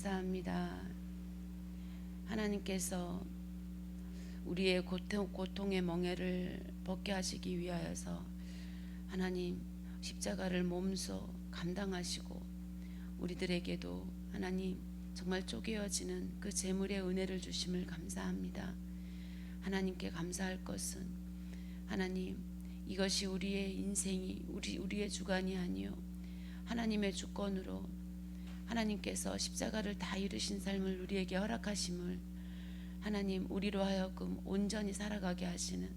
감사합니다. 하나님께서 우리의 고통의 멍에를 벗게 하시기 위하여서 하나님 십자가를 몸소 감당하시고 우리들에게도 하나님 정말 쪼개어지는 그 재물의 은혜를 주심을 감사합니다. 하나님께 감사할 것은 하나님 이것이 우리의 인생이 우리의 주관이 아니요 하나님의 주권으로 하나님께서 십자가를 다 이루신 삶을 우리에게 허락하심을 하나님 우리로 하여금 온전히 살아가게 하시는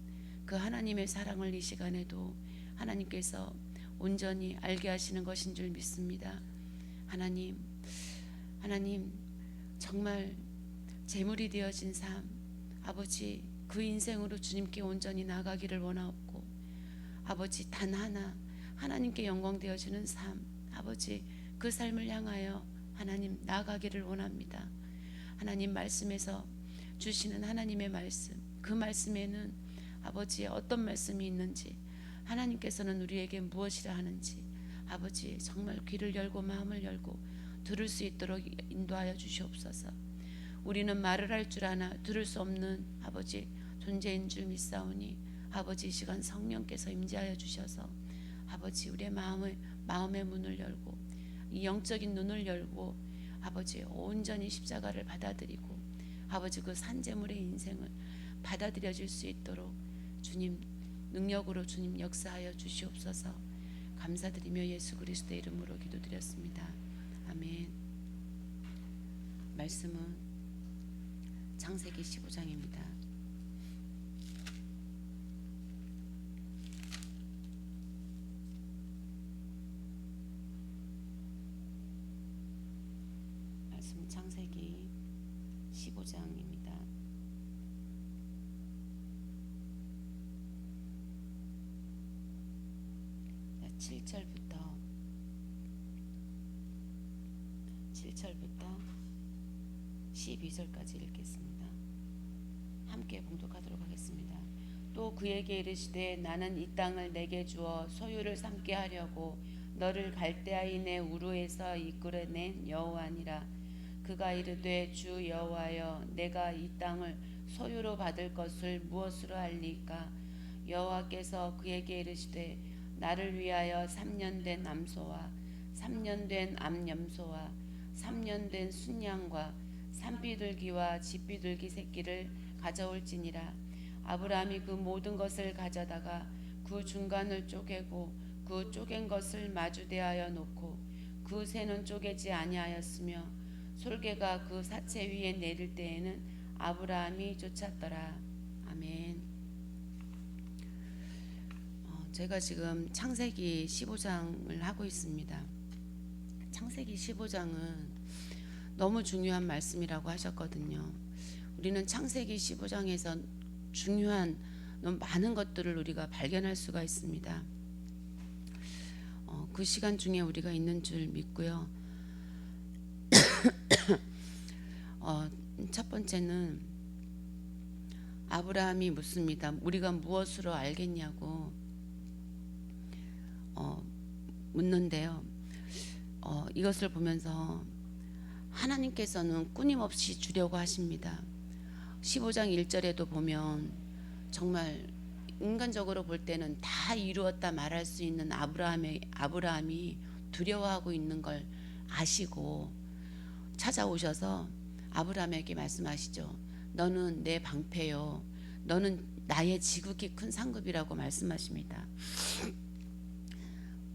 그 하나님의 사랑을 이 시간에도 하나님께서 온전히 알게 하시는 것인 줄 믿습니다. 하나님 정말 제물이 되어진 삶 아버지 그 인생으로 주님께 온전히 나가기를 원하옵고 아버지 단 하나 하나님께 영광 되어지는 삶 아버지 그 삶을 향하여 하나님 나아가기를 원합니다. 하나님 말씀에서 주시는 하나님의 말씀 그 말씀에는 아버지 어떤 말씀이 있는지 하나님께서는 우리에게 무엇이라 하는지 아버지 정말 귀를 열고 마음을 열고 들을 수 있도록 인도하여 주시옵소서. 우리는 말을 할 줄 아나 들을 수 없는 아버지 존재인 줄 믿사오니 아버지 이 시간 성령께서 임재하여 주셔서 아버지 우리의 마음의 문을 열고 이 영적인 눈을 열고 아버지 온전히 십자가를 받아들이고 아버지 그 산재물의 인생을 받아들여질 수 있도록 주님 능력으로 주님 역사하여 주시옵소서. 감사드리며 예수 그리스도의 이름으로 기도드렸습니다. 아멘. 말씀은 창세기 15장입니다. 창세기 15장입니다. 7절부터 12절까지 읽겠습니다. 함께 봉독하도록 하겠습니다. 또 그에게 이르시되 나는 이 땅을 내게 주어 소유를 삼게 하려고 너를 갈대아인의 우르에서 이끌어낸 여호와니라. 그가 이르되 주 여호와여 내가 이 땅을 소유로 받을 것을 무엇으로 알리까? 여호와께서 그에게 이르시되 나를 위하여 3년 된 암소와 3년 된 암염소와 3년 된 순양과 산비둘기와 집비둘기 새끼를 가져올지니라. 아브라함이 그 모든 것을 가져다가 그 중간을 쪼개고 그 쪼갠 것을 마주대하여 놓고 그 새는 쪼개지 아니하였으며 솔개가 그 사체 위에 내릴 때에는 아브라함이 쫓았더라. 아멘. 제가 지금 창세기 15장을 하고 있습니다. 창세기 15장은 너무 중요한 말씀이라고 하셨거든요. 우리는 창세기 15장에서 중요한 너무 많은 것들을 우리가 발견할 수가 있습니다. 그 시간 중에 우리가 있는 줄 믿고요. 첫 번째는 아브라함이 묻습니다. 우리가 무엇으로 알겠냐고 묻는데요. 이것을 보면서 하나님께서는 끊임없이 주려고 하십니다. 15장 1절에도 보면 정말 인간적으로 볼 때는 다 이루었다 말할 수 있는 아브라함이 두려워하고 있는 걸 아시고 찾아오셔서 아브라함에게 말씀하시죠. 너는 내 방패요. 너는 나의 지극히 큰 상급이라고 말씀하십니다.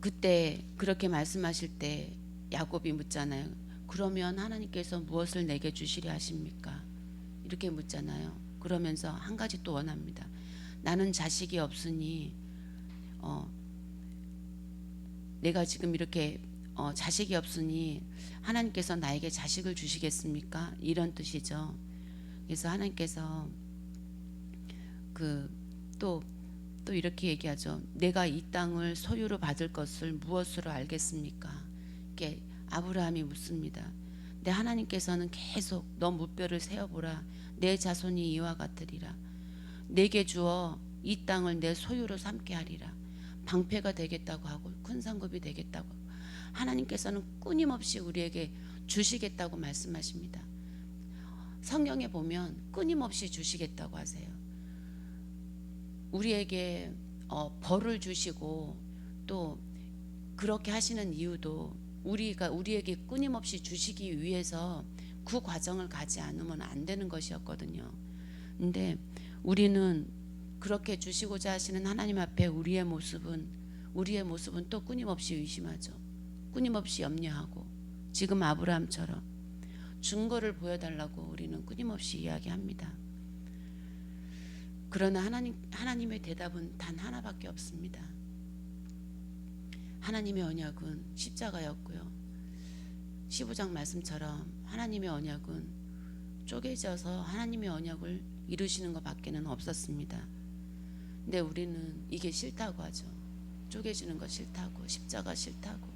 그때 그렇게 말씀하실 때 야곱이 묻잖아요. 그러면 하나님께서 무엇을 내게 주시려 하십니까? 이렇게 묻잖아요. 그러면서 한 가지 또 원합니다. 나는 자식이 없으니 내가 지금 이렇게 자식이 없으니 하나님께서 나에게 자식을 주시겠습니까? 이런 뜻이죠. 그래서 하나님께서 또 이렇게 얘기하죠. 내가 이 땅을 소유로 받을 것을 무엇으로 알겠습니까? 이렇게 아브라함이 묻습니다. 근데 하나님께서는 계속 너 무뼈를 세어보라. 내 자손이 이와 같으리라. 내게 주어 이 땅을 내 소유로 삼게 하리라. 방패가 되겠다고 하고 큰 상급이 되겠다고 하나님께서는 끊임없이 우리에게 주시겠다고 말씀하십니다. 성경에 보면 끊임없이 주시겠다고 하세요. 우리에게 벌을 주시고 또 그렇게 하시는 이유도 우리에게 끊임없이 주시기 위해서 그 과정을 가지 않으면 안 되는 것이었거든요. 근데 우리는 그렇게 주시고자 하시는 하나님 앞에 우리의 모습은 또 끊임없이 의심하죠. 끊임없이 염려하고 지금 아브라함처럼 증거를 보여달라고 우리는 끊임없이 이야기합니다. 그러나 하나님의 대답은 단 하나밖에 없습니다. 하나님의 언약은 십자가였고요. 15장 말씀처럼 하나님의 언약은 쪼개져서 하나님의 언약을 이루시는 것밖에는 없었습니다. 근데 우리는 이게 싫다고 하죠. 쪼개지는 거 싫다고, 십자가 싫다고.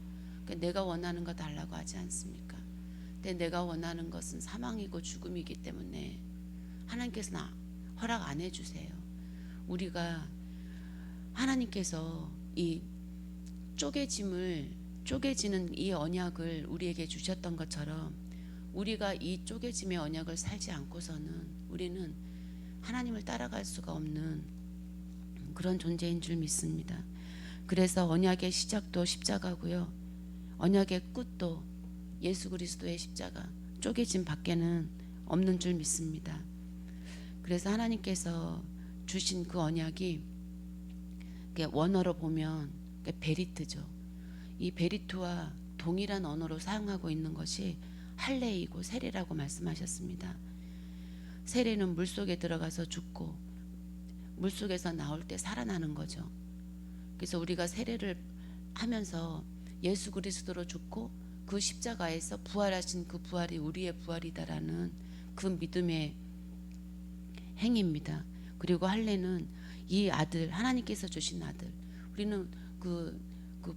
그러니까 내가 원하는 거 달라고 하지 않습니까? 근데 내가 원하는 것은 사망이고 죽음이기 때문에 하나님께서는 허락 안 해주세요. 우리가 하나님께서 이 쪼개지는 이 언약을 우리에게 주셨던 것처럼 우리가 이 쪼개짐의 언약을 살지 않고서는 우리는 하나님을 따라갈 수가 없는 그런 존재인 줄 믿습니다. 그래서 언약의 시작도 십자가고요. 언약의 끝도 예수 그리스도의 십자가, 쪼개짐 밖에는 없는 줄 믿습니다. 그래서 하나님께서 주신 그 언약이 원어로 보면 베리트죠. 이 베리트와 동일한 언어로 사용하고 있는 것이 할례이고 세례라고 말씀하셨습니다. 세례는 물속에 들어가서 죽고 물속에서 나올 때 살아나는 거죠. 그래서 우리가 세례를 하면서 예수 그리스도로 죽고 그 십자가에서 부활하신 그 부활이 우리의 부활이다라는 그 믿음의 행위입니다. 그리고 할례는 이 아들, 하나님께서 주신 아들, 우리는 그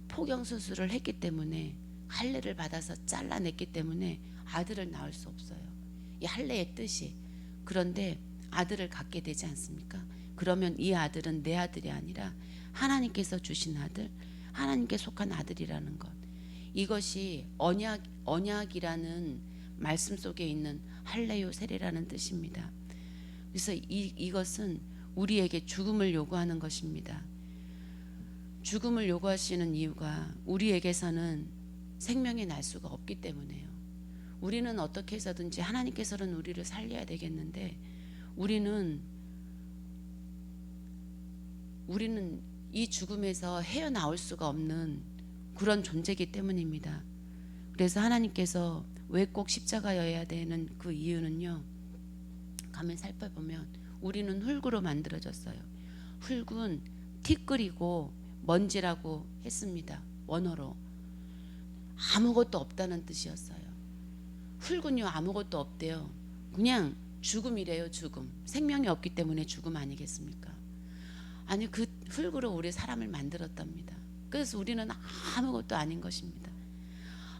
포경 수술을 했기 때문에 할례를 받아서 잘라냈기 때문에 아들을 낳을 수 없어요. 이 할례의 뜻이. 그런데 아들을 갖게 되지 않습니까? 그러면 이 아들은 내 아들이 아니라 하나님께서 주신 아들, 하나님께 속한 아들이라는 것. 이것이 언약이라는 말씀 속에 있는 할례요 세례라는 뜻입니다. 그래서 이것은 우리에게 죽음을 요구하는 것입니다. 죽음을 요구하시는 이유가 우리에게서는 생명이 날 수가 없기 때문에요. 우리는 어떻게 해서든지 하나님께서는 우리를 살려야 되겠는데 우리는 이 죽음에서 헤어나올 수가 없는 그런 존재이기 때문입니다. 그래서 하나님께서 왜 꼭 십자가여야 되는 그 이유는요. 가면 살펴보면 우리는 흙으로 만들어졌어요. 흙은 티끌이고 먼지라고 했습니다. 원어로. 아무것도 없다는 뜻이었어요. 흙은요 아무것도 없대요. 그냥 죽음이래요. 죽음. 생명이 없기 때문에 죽음 아니겠습니까? 아니 그 흙으로 우리 사람을 만들었답니다. 그래서 우리는 아무것도 아닌 것입니다.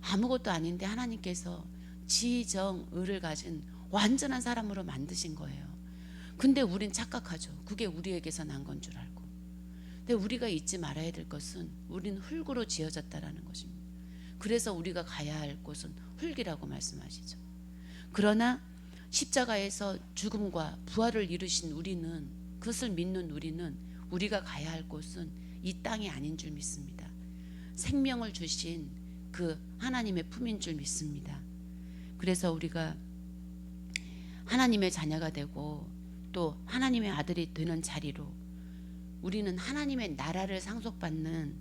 아무것도 아닌데 하나님께서 지정의를 가진 완전한 사람으로 만드신 거예요. 근데 우린 착각하죠. 그게 우리에게서 난 건 줄 알고. 근데 우리가 잊지 말아야 될 것은 우린 흙으로 지어졌다라는 것입니다. 그래서 우리가 가야 할 곳은 흙이라고 말씀하시죠. 그러나 십자가에서 죽음과 부활을 이루신 우리는, 그것을 믿는 우리는 우리가 가야 할 곳은 이 땅이 아닌 줄 믿습니다. 생명을 주신 그 하나님의 품인 줄 믿습니다. 그래서 우리가 하나님의 자녀가 되고 또 하나님의 아들이 되는 자리로, 우리는 하나님의 나라를 상속받는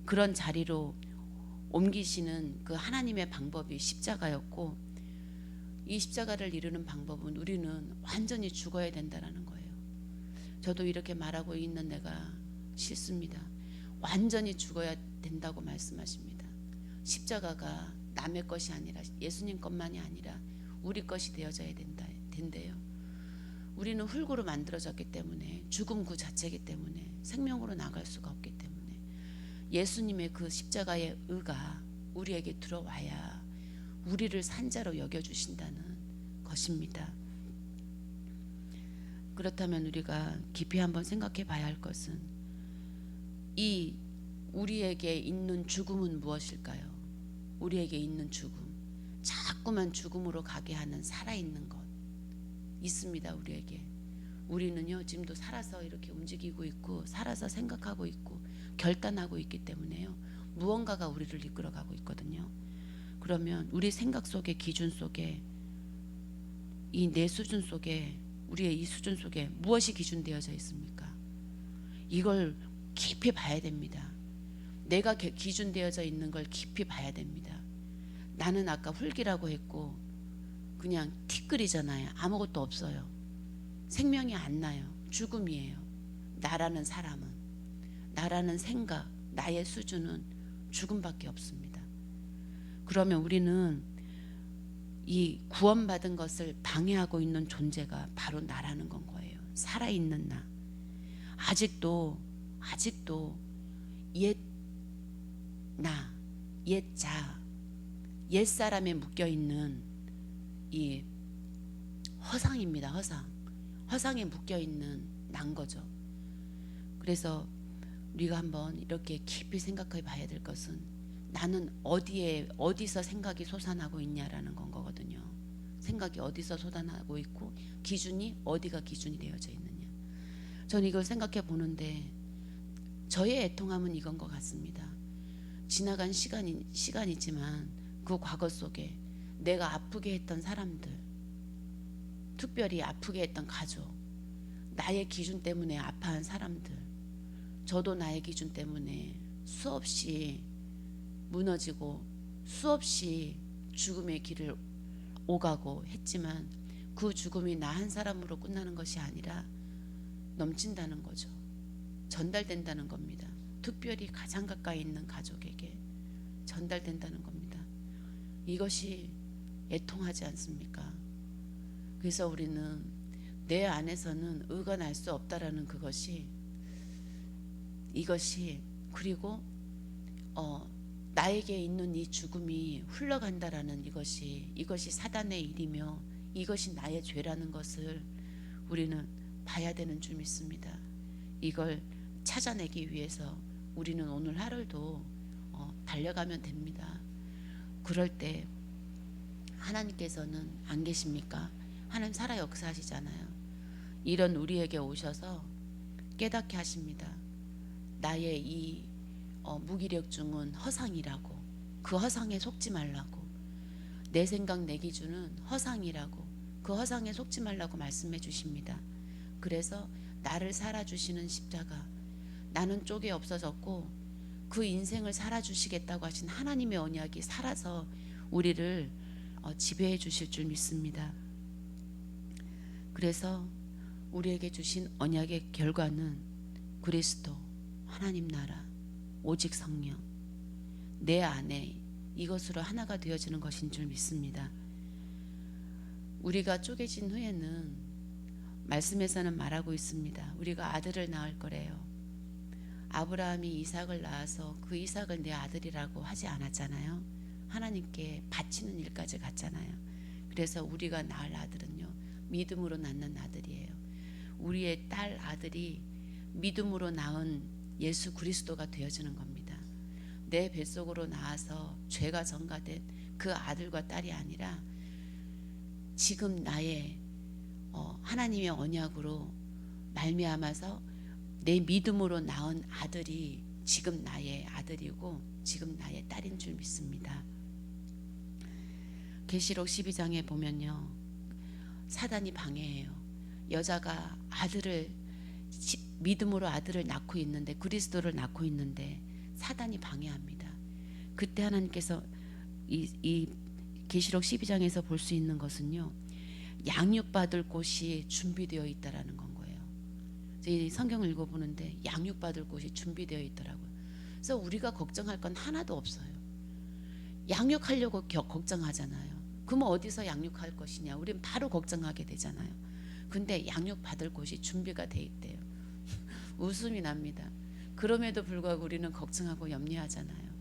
그런 자리로 옮기시는 그 하나님의 방법이 십자가였고, 이 십자가를 이루는 방법은 우리는 완전히 죽어야 된다는 거예요. 저도 이렇게 말하고 있는 내가 싫습니다. 완전히 죽어야 된다고 말씀하십니다. 십자가가 남의 것이 아니라 예수님 것만이 아니라 우리 것이 되어져야 된대요. 우리는 흙으로 만들어졌기 때문에, 죽음 그 자체이기 때문에 생명으로 나갈 수가 없기 때문에 예수님의 그 십자가의 의가 우리에게 들어와야 우리를 산자로 여겨주신다는 것입니다. 그렇다면 우리가 깊이 한번 생각해 봐야 할 것은, 이 우리에게 있는 죽음은 무엇일까요? 우리에게 있는 죽음, 자꾸만 죽음으로 가게 하는 살아있는 것 있습니다. 우리에게. 우리는요 지금도 살아서 이렇게 움직이고 있고 살아서 생각하고 있고 결단하고 있기 때문에요 무언가가 우리를 이끌어가고 있거든요. 그러면 우리 생각 속에 기준 속에 이 내 수준 속에 우리의 이 수준 속에 무엇이 기준되어져 있습니까? 이걸 깊이 봐야 됩니다. 내가 기준되어져 있는 걸 깊이 봐야 됩니다. 나는 아까 흙이라고 했고 그냥 티끌이잖아요. 아무것도 없어요. 생명이 안 나요. 죽음이에요. 나라는 사람은, 나라는 생각, 나의 수준은 죽음밖에 없습니다. 그러면 우리는 이 구원받은 것을 방해하고 있는 존재가 바로 나라는 건 거예요. 살아있는 나. 아직도 옛 나, 옛 자, 옛 사람에 묶여 있는 이 허상입니다. 허상에 묶여 있는 난 거죠. 그래서 우리가 한번 이렇게 깊이 생각해 봐야 될 것은 나는 어디서 생각이 솟아나고 있냐라는 건 거거든요. 생각이 어디서 솟아나고 있고 기준이 어디가 기준이 되어져 있느냐. 저는 이걸 생각해 보는데 저의 애통함은 이건 것 같습니다. 지나간 시간이지만 그 과거 속에 내가 아프게 했던 사람들, 특별히 아프게 했던 가족, 나의 기준 때문에 아파한 사람들, 저도 나의 기준 때문에 수없이 무너지고 수없이 죽음의 길을 오가고 했지만 그 죽음이 나 한 사람으로 끝나는 것이 아니라 넘친다는 거죠. 전달된다는 겁니다. 특별히 가장 가까이 있는 가족에게 전달된다는 겁니다. 이것이 애통하지 않습니까? 그래서 우리는 내 안에서는 의가 날 수 없다라는 이것이 그리고 나에게 있는 이 죽음이 흘러간다라는 이것이 사단의 일이며 이것이 나의 죄라는 것을 우리는 봐야 되는 줄 믿습니다. 이걸 찾아내기 위해서 우리는 오늘 하루도 달려가면 됩니다. 그럴 때 하나님께서는 안 계십니까? 하나님 살아 역사하시잖아요. 이런 우리에게 오셔서 깨닫게 하십니다. 나의 이 무기력증은 허상이라고, 그 허상에 속지 말라고, 내 생각 내 기준은 허상이라고, 그 허상에 속지 말라고 말씀해 주십니다. 그래서 나를 살아주시는 십자가, 나는 쪽에 없어졌고 그 인생을 살아주시겠다고 하신 하나님의 언약이 살아서 우리를 지배해 주실 줄 믿습니다. 그래서 우리에게 주신 언약의 결과는 그리스도, 하나님 나라, 오직 성령, 내 안에 이것으로 하나가 되어지는 것인 줄 믿습니다. 우리가 쪼개진 후에는 말씀에서는 말하고 있습니다. 우리가 아들을 낳을 거래요. 아브라함이 이삭을 낳아서 그 이삭을 내 아들이라고 하지 않았잖아요. 하나님께 바치는 일까지 갔잖아요. 그래서 우리가 낳을 아들은요, 믿음으로 낳는 아들이에요. 우리의 딸 아들이 믿음으로 낳은 예수 그리스도가 되어지는 겁니다. 내 뱃속으로 나와서 죄가 전가된 그 아들과 딸이 아니라 지금 나의 하나님의 언약으로 말미암아서 내 믿음으로 낳은 아들이 지금 나의 아들이고 지금 나의 딸인 줄 믿습니다. 계시록 12장에 보면요, 사단이 방해해요. 여자가 믿음으로 아들을 낳고 있는데, 그리스도를 낳고 있는데 사단이 방해합니다. 그때 하나님께서 이 계시록 12장에서 볼 수 있는 것은요, 양육받을 곳이 준비되어 있다라는 건 거예요. 이 성경을 읽어보는데 양육받을 곳이 준비되어 있더라고요. 그래서 우리가 걱정할 건 하나도 없어요. 양육하려고 걱정하잖아요. 그러면 어디서 양육할 것이냐, 우리는 바로 걱정하게 되잖아요. 근데 양육받을 곳이 준비가 돼 있대요. 웃음이 납니다. 그럼에도 불구하고 우리는 걱정하고 염려하잖아요.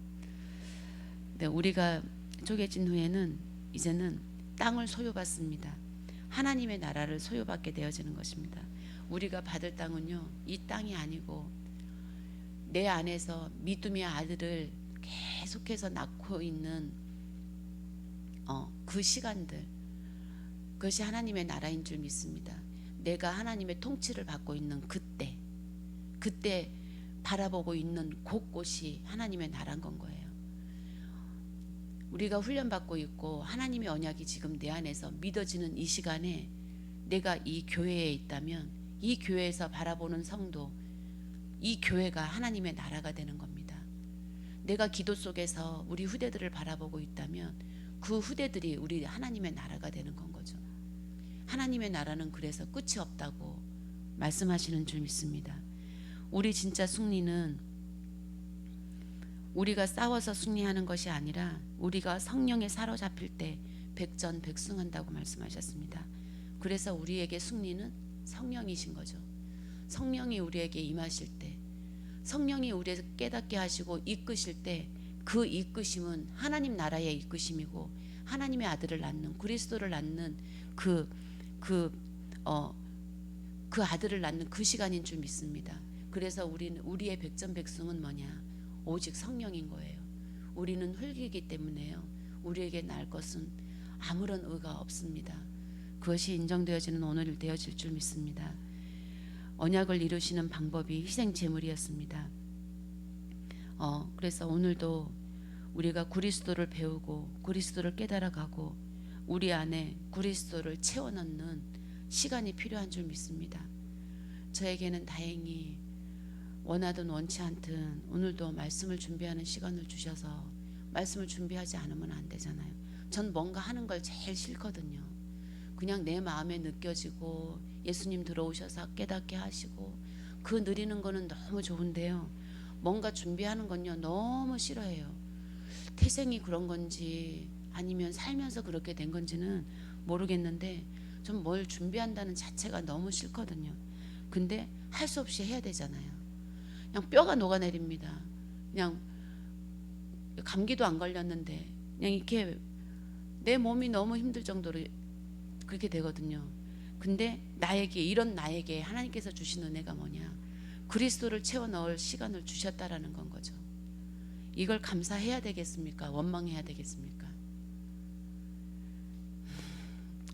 근데 우리가 쪼개진 후에는 이제는 땅을 소유받습니다. 하나님의 나라를 소유받게 되어지는 것입니다. 우리가 받을 땅은요, 이 땅이 아니고 내 안에서 믿음의 아들을 계속해서 낳고 있는 그 시간들, 그것이 하나님의 나라인 줄 믿습니다. 내가 하나님의 통치를 받고 있는 그때 바라보고 있는 곳곳이 하나님의 나라인 건 거예요. 우리가 훈련받고 있고 하나님의 언약이 지금 내 안에서 믿어지는 이 시간에 내가 이 교회에 있다면 이 교회에서 바라보는 성도, 이 교회가 하나님의 나라가 되는 겁니다. 내가 기도 속에서 우리 후대들을 바라보고 있다면 그 후대들이 우리 하나님의 나라가 되는 건 거죠. 하나님의 나라는 그래서 끝이 없다고 말씀하시는 줄 믿습니다. 우리 진짜 승리는 우리가 싸워서 승리하는 것이 아니라 우리가 성령에 사로잡힐 때 백전백승한다고 말씀하셨습니다. 그래서 우리에게 승리는 성령이신 거죠. 성령이 우리에게 임하실 때, 성령이 우리에게 깨닫게 하시고 이끄실 때, 그 이끄심은 하나님 나라의 이끄심이고 하나님의 아들을 낳는, 그리스도를 낳는 그 아들을 낳는 그 시간인 줄 믿습니다. 그래서 우리의 백전백승은 뭐냐? 오직 성령인 거예요. 우리는 흙이기 때문에요. 우리에게 날 것은 아무런 의가 없습니다. 그것이 인정되어지는 오늘이 되어질 줄 믿습니다. 언약을 이루시는 방법이 희생 제물이었습니다. 그래서 오늘도 우리가 그리스도를 배우고 그리스도를 깨달아가고 우리 안에 그리스도를 채워넣는 시간이 필요한 줄 믿습니다. 저에게는 다행히 원하든 원치 않든 오늘도 말씀을 준비하는 시간을 주셔서, 말씀을 준비하지 않으면 안 되잖아요. 전 뭔가 하는 걸 제일 싫거든요. 그냥 내 마음에 느껴지고 예수님 들어오셔서 깨닫게 하시고 그 누리는 거는 너무 좋은데요, 뭔가 준비하는 건요 너무 싫어해요. 태생이 그런 건지 아니면 살면서 그렇게 된 건지는 모르겠는데 전 뭘 준비한다는 자체가 너무 싫거든요. 근데 할 수 없이 해야 되잖아요. 그냥 뼈가 녹아내립니다. 그냥 감기도 안 걸렸는데 그냥 이렇게 내 몸이 너무 힘들 정도로 그렇게 되거든요. 근데 이런 나에게 하나님께서 주신 은혜가 뭐냐? 그리스도를 채워 넣을 시간을 주셨다라는 건 거죠. 이걸 감사해야 되겠습니까? 원망해야 되겠습니까?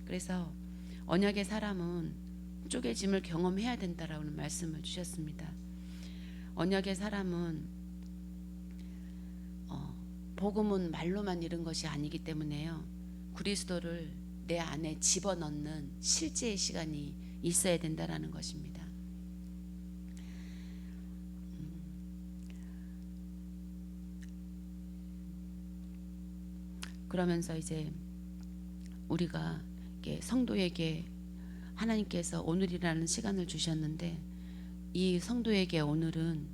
그래서 언약의 사람은 쪼개짐을 경험해야 된다라는 말씀을 주셨습니다. 언약의 사람은 복음은 말로만 이룬 것이 아니기 때문에요, 그리스도를 내 안에 집어넣는 실제의 시간이 있어야 된다라는 것입니다. 그러면서 이제 우리가 성도에게 하나님께서 오늘이라는 시간을 주셨는데, 이 성도에게 오늘은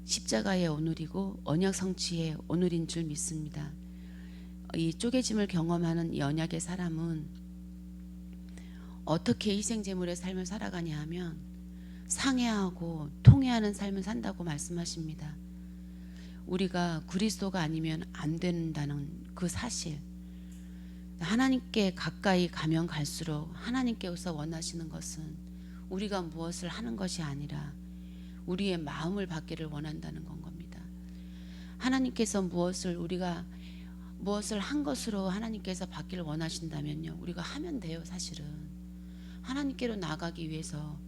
십자가의 오늘이고 언약 성취의 오늘인 줄 믿습니다. 이 쪼개짐을 경험하는 이 언약의 사람은 어떻게 희생제물의 삶을 살아가냐 하면 상해하고 통회하는 삶을 산다고 말씀하십니다. 우리가 그리스도가 아니면 안 된다는 그 사실, 하나님께 가까이 가면 갈수록 하나님께서 원하시는 것은 우리가 무엇을 하는 것이 아니라 우리의 마음을 받기를 원한다는 건 겁니다. 하나님께서 우리가 무엇을 한 것으로 하나님께서 받기를 원하신다면요, 우리가 하면 돼요. 사실은 하나님께로 나가기 위해서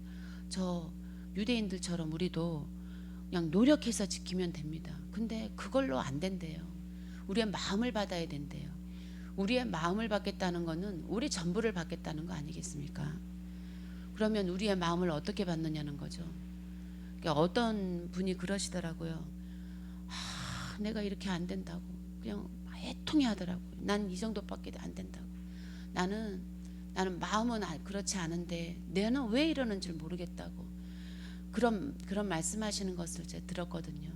저 유대인들처럼 우리도 그냥 노력해서 지키면 됩니다. 근데 그걸로 안 된대요. 우리의 마음을 받아야 된대요. 우리의 마음을 받겠다는 것은 우리 전부를 받겠다는 거 아니겠습니까? 그러면 우리의 마음을 어떻게 받느냐는 거죠. 그러니까 어떤 분이 그러시더라고요. 내가 이렇게 안 된다고 그냥 애통해 하더라고요. 난 이 정도밖에 안 된다고. 나는 마음은 그렇지 않은데 내는 왜 이러는 줄 모르겠다고 그런 말씀하시는 것을 제가 들었거든요.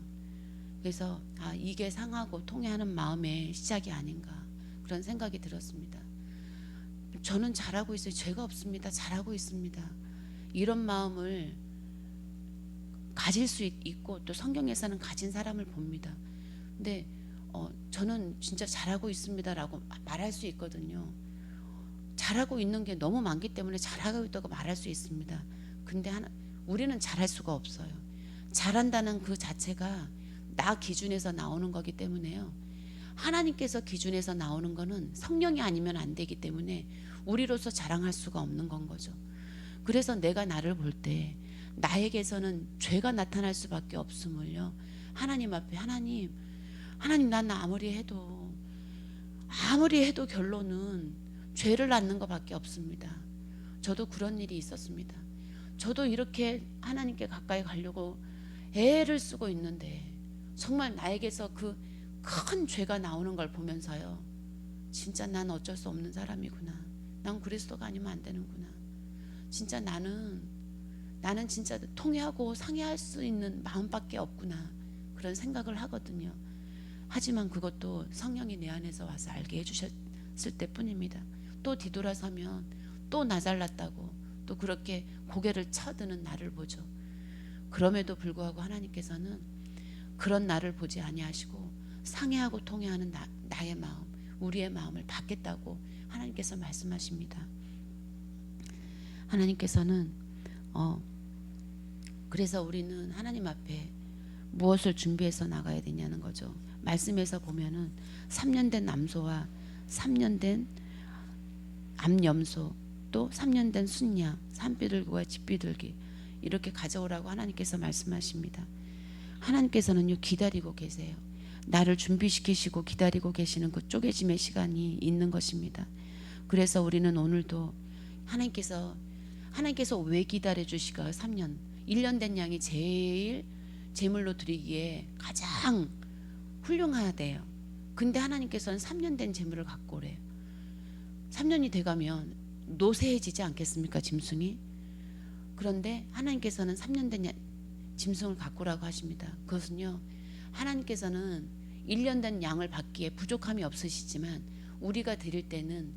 그래서 이게 상하고 통해하는 마음의 시작이 아닌가 그런 생각이 들었습니다. 저는 잘하고 있어요. 죄가 없습니다. 잘하고 있습니다. 이런 마음을 가질 수 있고 또 성경에서는 가진 사람을 봅니다. 근데 저는 진짜 잘하고 있습니다라고 말할 수 있거든요. 잘하고 있는 게 너무 많기 때문에 잘하고 있다고 말할 수 있습니다. 근데 우리는 잘할 수가 없어요. 잘한다는 그 자체가 나 기준에서 나오는 거기 때문에요. 하나님께서 기준에서 나오는 거는 성령이 아니면 안 되기 때문에 우리로서 자랑할 수가 없는 건 거죠. 그래서 내가 나를 볼 때 나에게서는 죄가 나타날 수밖에 없음을요, 하나님 앞에 하나님 난 아무리 해도 결론은 죄를 낳는 것밖에 없습니다. 저도 그런 일이 있었습니다. 저도 이렇게 하나님께 가까이 가려고 애를 쓰고 있는데 정말 나에게서 그 큰 죄가 나오는 걸 보면서요, 진짜 난 어쩔 수 없는 사람이구나. 난 그리스도가 아니면 안 되는구나. 진짜 나는 진짜 통회하고 상회할 수 있는 마음밖에 없구나, 그런 생각을 하거든요. 하지만 그것도 성령이 내 안에서 와서 알게 해주셨을 때뿐입니다. 또 뒤돌아서면 또 나 잘났다고 또 그렇게 고개를 쳐드는 나를 보죠. 그럼에도 불구하고 하나님께서는 그런 나를 보지 아니하시고 상해하고 통해하는 나의 마음, 우리의 마음을 받겠다고 하나님께서 말씀하십니다. 하나님께서는 그래서 우리는 하나님 앞에 무엇을 준비해서 나가야 되냐는 거죠. 말씀에서 보면은 3년 된 암소와 3년 된 암염소, 또 3년 된 순양, 산비둘기와 집비둘기 이렇게 가져오라고 하나님께서 말씀하십니다. 하나님께서는요, 기다리고 계세요. 나를 준비시키시고 기다리고 계시는 그 쪼개짐의 시간이 있는 것입니다. 그래서 우리는 오늘도 하나님께서 왜 기다려 주시가 3년 1년 된 양이 제일 제물로 드리기에 가장 훌륭하대요. 근데 하나님께서는 3년 된 제물을 갖고 오래요. 3년이 돼가면 노쇠해지지 않겠습니까, 짐승이? 그런데 하나님께서는 3년 된 짐승을 갖고 오라고 하십니다. 그것은요, 하나님께서는 1년 된 양을 받기에 부족함이 없으시지만 우리가 드릴 때는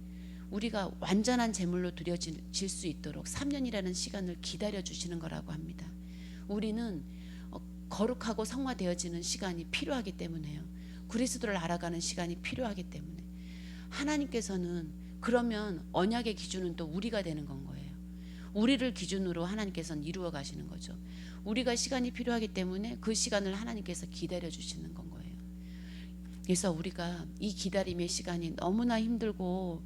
우리가 완전한 제물로 드려질 수 있도록 3년이라는 시간을 기다려 주시는 거라고 합니다. 우리는 거룩하고 성화되어지는 시간이 필요하기 때문에요. 그리스도를 알아가는 시간이 필요하기 때문에 하나님께서는, 그러면 언약의 기준은 또 우리가 되는 건 거예요. 우리를 기준으로 하나님께서는 이루어 가시는 거죠. 우리가 시간이 필요하기 때문에 그 시간을 하나님께서 기다려 주시는 건 거예요. 그래서 우리가 이 기다림의 시간이 너무나 힘들고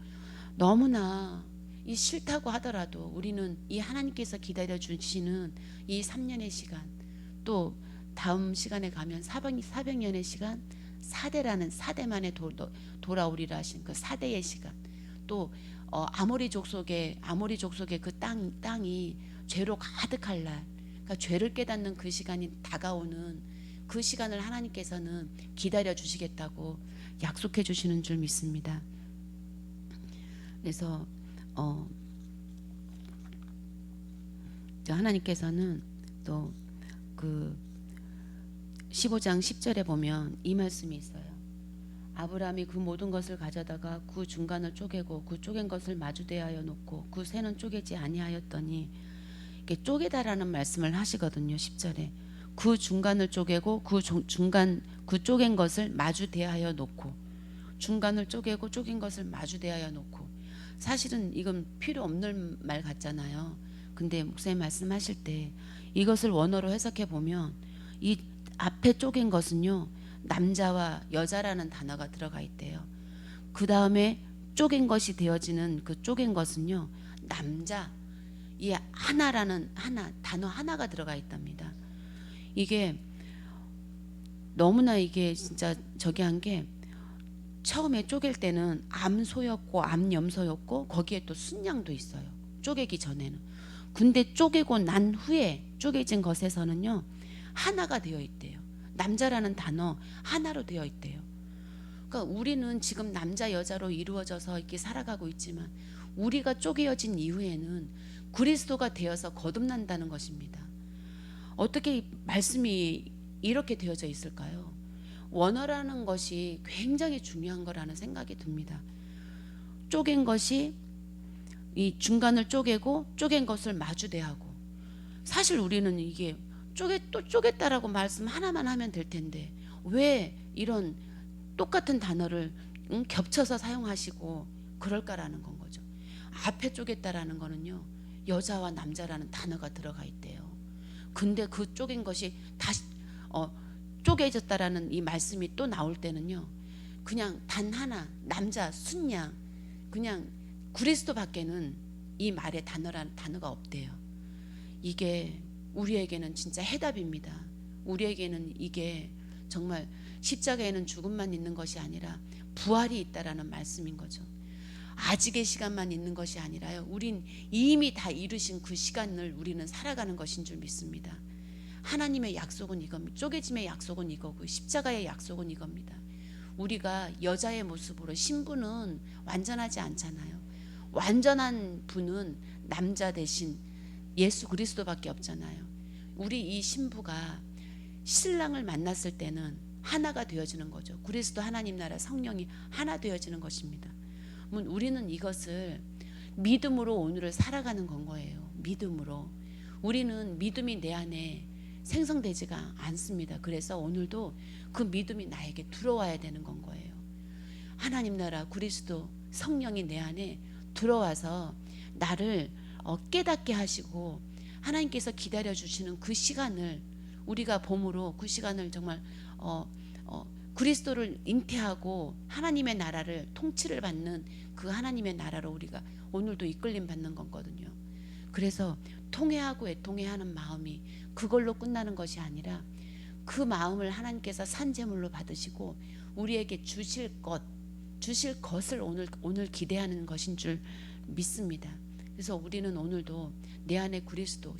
너무나 이 싫다고 하더라도 우리는 이 하나님께서 기다려 주시는 이 3년의 시간, 또 다음 시간에 가면 400년의 시간, 4대만에 돌아오리라 하신 그 4대의 시간, 또 아모리 족속의 그 땅이 죄로 가득할 날, 그러니까 죄를 깨닫는 그 시간이 다가오는 그 시간을 하나님께서는 기다려 주시겠다고 약속해 주시는 줄 믿습니다. 그래서 하나님께서는 또 그 15장 10절에 보면 이 말씀이 있어요. 아브라함이 그 모든 것을 가져다가 그 중간을 쪼개고 그 쪼갠 것을 마주 대하여 놓고 그 새는 쪼개지 아니하였더니, 이렇게 쪼개다라는 말씀을 하시거든요. 10절에 그 중간을 쪼개고 그 쪼갠 것을 마주 대하여 놓고, 중간을 쪼개고 쪼갠 것을 마주 대하여 놓고, 사실은 이건 필요 없는 말 같잖아요. 근데 목사님 말씀하실 때 이것을 원어로 해석해 보면 이 앞에 쪼갠 것은요, 남자와 여자라는 단어가 들어가 있대요. 그 다음에 쪼갠 것이 되어지는 그 쪼갠 것은요, 남자, 이 하나라는 단어 하나가 들어가 있답니다. 이게 너무나 이게 진짜 저기 한 게, 처음에 쪼갤 때는 암소였고 암염소였고 거기에 또 순양도 있어요, 쪼개기 전에는. 근데 쪼개고 난 후에 쪼개진 것에서는요, 하나가 되어 있대요. 남자라는 단어 하나로 되어 있대요. 그러니까 우리는 지금 남자 여자로 이루어져서 이렇게 살아가고 있지만 우리가 쪼개어진 이후에는 그리스도가 되어서 거듭난다는 것입니다. 어떻게 말씀이 이렇게 되어져 있을까요? 원어라는 것이 굉장히 중요한 거라는 생각이 듭니다. 쪼갠 것이 이 중간을 쪼개고 쪼갠 것을 마주대하고, 사실 우리는 이게 또 쪼갰다라고 말씀 하나만 하면 될 텐데 왜 이런 똑같은 단어를 겹쳐서 사용하시고 그럴까라는 건 거죠. 앞에 쪼갰다라는 거는요, 여자와 남자라는 단어가 들어가 있대요. 근데 그 쪼갠 것이 다시 쪼개졌다라는 이 말씀이 또 나올 때는요, 그냥 단 하나 남자 순양 그냥 그리스도밖에는 이 말에 단어가 없대요. 이게 우리에게는 진짜 해답입니다. 우리에게는 이게 정말 십자가에는 죽음만 있는 것이 아니라 부활이 있다라는 말씀인 거죠. 아직의 시간만 있는 것이 아니라요. 우린 이미 다 이루신 그 시간을 우리는 살아가는 것인 줄 믿습니다. 하나님의 약속은 이겁니다. 쪼개짐의 약속은 이거고 십자가의 약속은 이겁니다. 우리가 여자의 모습으로 신부는 완전하지 않잖아요. 완전한 분은 남자 대신 예수 그리스도밖에 없잖아요. 우리 이 신부가 신랑을 만났을 때는 하나가 되어지는 거죠. 그리스도 하나님 나라 성령이 하나 되어지는 것입니다. 우리는 이것을 믿음으로 오늘을 살아가는 건 거예요. 믿음으로. 우리는 믿음이 내 안에 생성되지가 않습니다. 그래서 오늘도 그 믿음이 나에게 들어와야 되는 건 거예요. 하나님 나라 그리스도 성령이 내 안에 들어와서 나를 깨닫게 하시고 하나님께서 기다려 주시는 그 시간을 우리가 봄으로 그 시간을 정말 그리스도를 잉태하고 하나님의 나라를 통치를 받는 그 하나님의 나라로 우리가 오늘도 이끌림 받는 거거든요. 그래서 통회하고 애통회하는 마음이 그걸로 끝나는 것이 아니라 그 마음을 하나님께서 산제물로 받으시고 우리에게 주실 것을 오늘 기대하는 것인 줄 믿습니다. 그래서 우리는 오늘도 내 안에 그리스도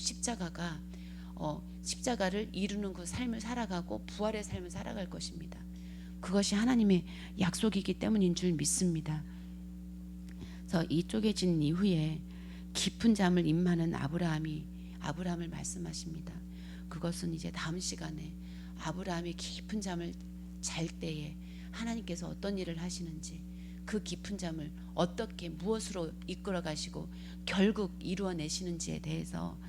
십자가를 이루는 그 삶을 살아가고 부활의 삶을 살아갈 것입니다. 그것이 하나님의 약속이기 때문인 줄 믿습니다. 그래서 이 쪼개진 이후에 깊은 잠을 임하는 아브라함을 말씀하십니다. 그것은 이제 다음 시간에 아브라함이 깊은 잠을 잘 때에 하나님께서 어떤 일을 하시는지 그 깊은 잠을 어떻게 무엇으로 이끌어 가시고 결국 이루어내시는지에 대해서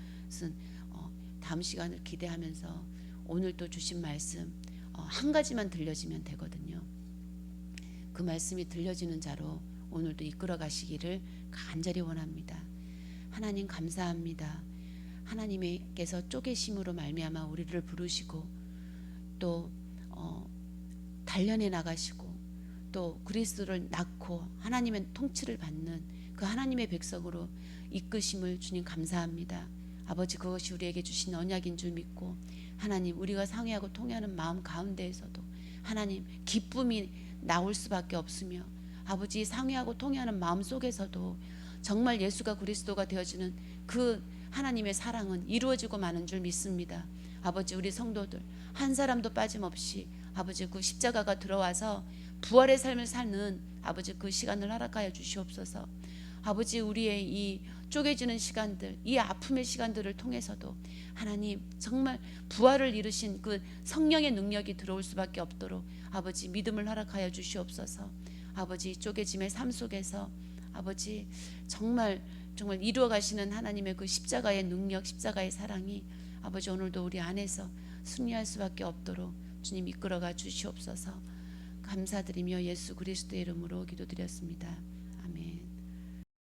다음 시간을 기대하면서 오늘 또 주신 말씀 한 가지만 들려지면 되거든요. 그 말씀이 들려지는 자로 오늘도 이끌어 가시기를 간절히 원합니다. 하나님 감사합니다. 하나님께서 쪼개심으로 말미암아 우리를 부르시고 또 단련해 나가시고 또 그리스도를 낳고 하나님의 통치를 받는 그 하나님의 백성으로 이끄심을 주님 감사합니다. 아버지 그것이 우리에게 주신 언약인 줄 믿고 하나님 우리가 상회하고 통회하는 마음 가운데에서도 하나님 기쁨이 나올 수밖에 없으며 아버지 상회하고 통회하는 마음 속에서도 정말 예수가 그리스도가 되어지는 그 하나님의 사랑은 이루어지고 마는 줄 믿습니다. 아버지 우리 성도들 한 사람도 빠짐없이 아버지 그 십자가가 들어와서 부활의 삶을 사는 아버지 그 시간을 허락하여 주시옵소서. 아버지 우리의 이 쪼개지는 시간들 이 아픔의 시간들을 통해서도 하나님 정말 부활을 이루신 그 성령의 능력이 들어올 수밖에 없도록 아버지 믿음을 허락하여 주시옵소서. 아버지 쪼개짐의 삶 속에서 아버지 정말 이루어 가시는 하나님의 그 십자가의 능력 십자가의 사랑이 아버지 오늘도 우리 안에서 승리할 수밖에 없도록 주님 이끌어가 주시옵소서. 감사드리며 예수 그리스도의 이름으로 기도드렸습니다.